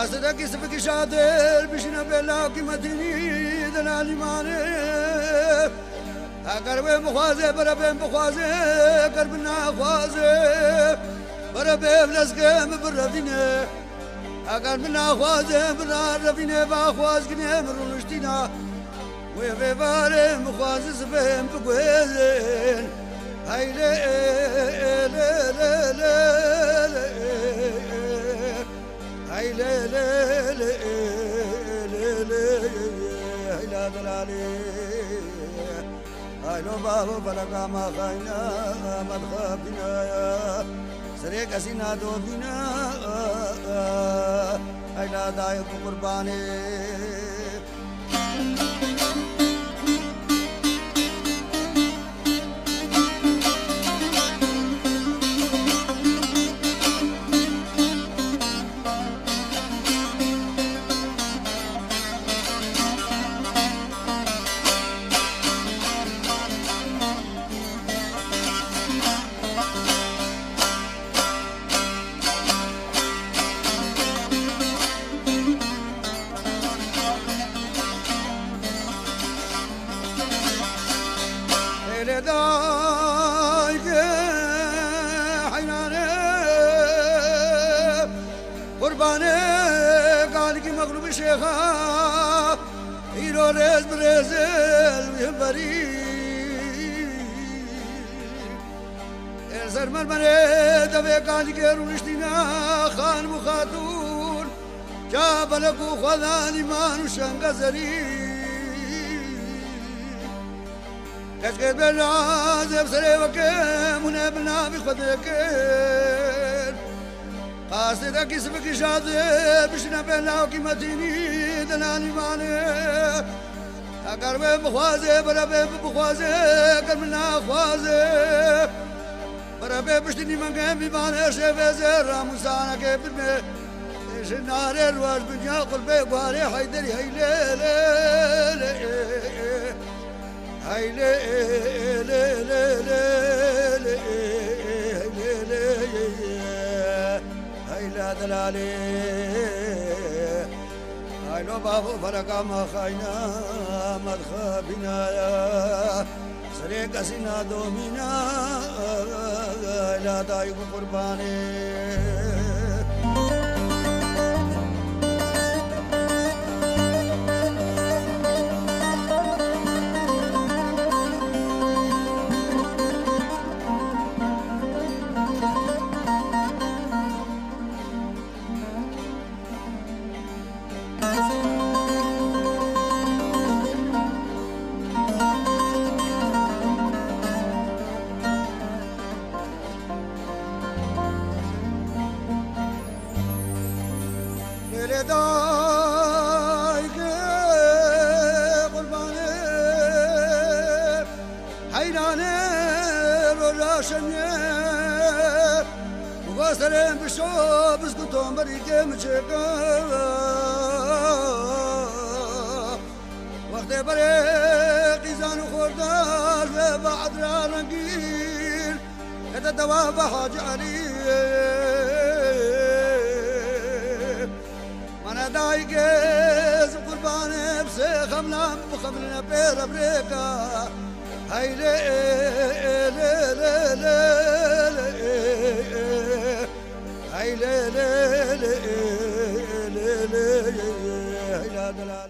قاصدك اسمك شاطر بشنا بلاك متني دلالي ماني قربي مخوازي بربي مخوازي قربنا خوازي بربي بلسكم برفيني قربنا خوازي برفيني باخوازكني مرونشتينا وفي باري مخوازي سبهم بقوزين هاي لي لي لي لي هاي لي لي لي لي هاي لا دلالي هاي لو بابا فلقا ما خاينا ما تخافنا يا سريك سينا دوبنا هاي لا دايق قرباني دايك حيناني قرباني قالك مغلوب شيخا يرو رز برزل ويبري زرمر مني دبي قالك رونشتينا خان مخاتون جابلكو خذاني مانو شنغزري كشكر بالراز بسري وكم ونبنا بخدكين قاصدك اسمك شاذب بشنا بلا وكيمتيني دلالي ماني قربي بخوازي بربي بخوازي قربنا خوازي بربي بشتني من قيمي ماني شفي زر موسانا كيف بالمي ايش النار الواج بنيا قلبي بواري حيدري هاي ليلي هاي لي لي لي لي لي هاي لا دلالي هاي لو بابو فلقا ما خاينا ما تخافنا يا سريك سينا دومينا لا دايق قرباني دايك قرباني حيراني راشني وغسرين بشوب اسكتون بريكي مشيكا وقت بريقي زانو خوردار وبعد رانقيل كده دواب حاج علي أنا دايقز قرباني بسيخمنا بخملنا بير أمريكا هاي لي لي لي لي هاي لي لي لي لي هاي لا دلالي